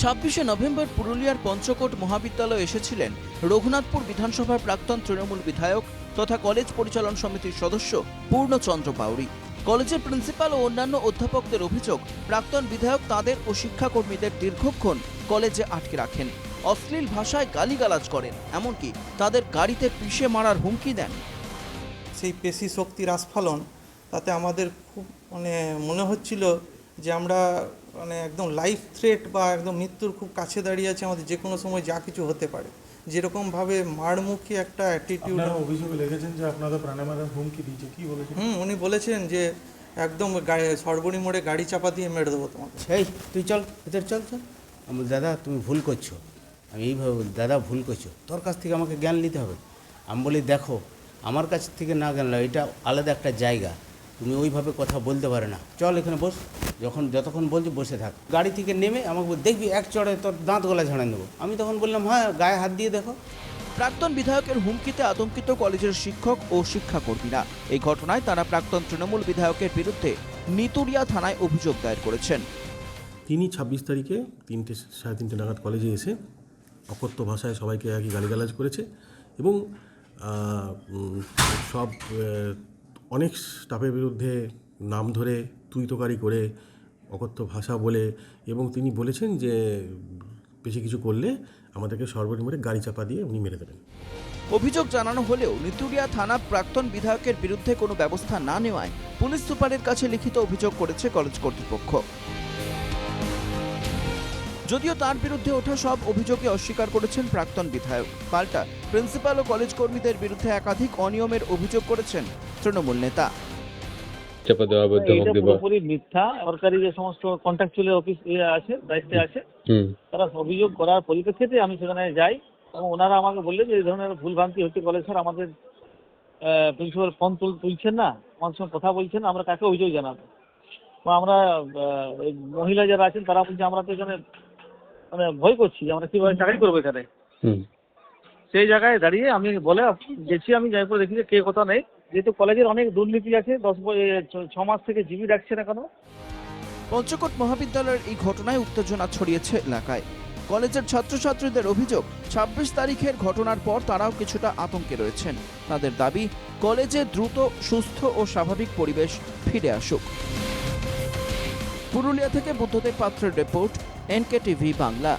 26শে November পুরুলিয়ার পঞ্চকোট মহাবিদ্যালয়ে এসেছিলেন রঘুনাথপুর বিধানসভার প্রাক্তন তৃণমূল বিধায়ক তথা কলেজ পরিচালন সমিতির সদস্য পূর্ণচন্দ্র বাউরি। কলেজের প্রিন্সিপাল ও অন্যান্য অধ্যাপকদের অভিযোগ, প্রাক্তন বিধায়ক তাঁদের ও শিক্ষাকর্মীদের দীর্ঘক্ষণ কলেজে আটকে রাখেন, অশ্লীল ভাষায় গালিগালাজ করেন, এমনকি তাদের গাড়িতে পিষে মারার হুমকি দেন। সেই পেশি শক্তির আস্ফালন তাতে আমাদের খুব মনে হচ্ছিল যে আমরা একদম লাইফ থ্রেট বা একদম মৃত্যুর খুব কাছে দাঁড়িয়ে আছে, আমাদের যে কোনো সময় যা কিছু হতে পারে। যেরকমভাবে মারমুখী একটা অ্যাটিটিউড। অভিযোগে লেগেছেন যে আপনাদের প্রাণে মারার হুমকি দিয়েছে, কি বলেছেন? উনি বলেছেন যে একদম সর্বনি মোড়ে গাড়ি চাপা দিয়ে মেরে দেবো তোমাকে। এই তুই চল, ভিতরে চল চল। আমি দাদা তুমি ভুল করছো। আমি এইভাবে বলি, দাদা ভুল করছো, তোর কাছ থেকে আমাকে জ্ঞান নিতে হবে। আমি বলি দেখো, আমার কাছ থেকে না জ্ঞান লাগে, এটা আলাদা একটা জায়গা, তুমি ওইভাবে কথা বলতে পারে না, চল এখানে বস। যতক্ষণ বলছি বসে থাক। গাড়ি থেকে নেমে আমাকে দেখবি এক চড়ে তোর দাঁত গলা ঝাড়ান দেবো। আমি তখন বললাম হ্যাঁ, গায়ে হাত দিয়ে দেখো। প্রাক্তন বিধায়কের হুমকিতে আতঙ্কিত কলেজের শিক্ষক ও শিক্ষাকর্মীরা। এই ঘটনায় তারা প্রাক্তন তৃণমূল বিধায়কের বিরুদ্ধে নিতুড়িয়া থানায় অভিযোগ দায়ের করেছেন। তিনি 26 তারিখে 3:30 নাগাদ কলেজে এসে অকথ্য ভাষায় সবাইকে একই গালিগালাজ করেছে এবং সব অনেক স্টাফের বিরুদ্ধে নাম ধরে তুই তোকারি করে অকথ্য ভাষা বলে, এবং তিনি বলেছেন যে বেশি কিছু করলে আমাদেরকে সর্বনিম্ন গাড়ি চাপা দিয়ে উনি মেরে দেবেন। অভিযোগ জানানো হলেও নিতুড়িয়া থানা প্রাক্তন বিধায়কের বিরুদ্ধে কোনো ব্যবস্থা না নেওয়ায় পুলিশ সুপারের কাছে লিখিত অভিযোগ করেছে কলেজ কর্তৃপক্ষ। যদিও তার বিরুদ্ধে ওঠা সব অভিযোগে অস্বীকার করেছেন প্রাক্তন বিধায়ক। পাল্টা প্রিন্সিপাল ও কলেজ কর্মীদের বিরুদ্ধে একাধিক অনিয়মের অভিযোগ করেছেন তৃণমূল নেতা। পুরোপুরি মিথ্যা। সরকারি যে সমস্ত কন্ট্রাকচুয়াল অফিস আছে, দায়িত্বে আছে, তারা অভিযোগ করার পরিপ্রেক্ষিতে আমি সেখানে যাই এবং ওনারা আমাকে বললেন যে এই ধরনের ভুলভ্রান্তি হচ্ছে কলেজ স্যার, আমাদের প্রিন্সিপাল ফোন তুলছেন না, আমাদের সঙ্গে কথা বলছেন, আমরা কাকে অভিযোগ জানাবো? বা আমরা মহিলা যারা আছেন তারা বলছে আমরা তো এখানে ভয় করছি যে আমরা কীভাবে চাকরি করবো এখানে। সেই জায়গায় দাঁড়িয়ে আমি বলে গেছি, আমি যাই করে দেখি যে কে কথা নেই, যেহেতু কলেজের অনেক দুর্নীতি আছে, 6 মাস থেকে জিবি রাখছে না কেন। পঞ্চকোট মহাবিদ্যালয়ের এই ঘটনায় উত্তেজনা ছড়িয়েছে এলাকায়। কলেজের ছাত্রছাত্রীদের অভিযোগ, 26 তারিখের ঘটনার পর তারাও কিছুটা আতঙ্কে রয়েছেন। তাদের দাবি, কলেজে দ্রুত সুস্থ ও স্বাভাবিক পরিবেশ ফিরে আসুক। পুরুলিয়া থেকে বুদ্ধদেব পাত্রের রিপোর্ট, NKTV বাংলা।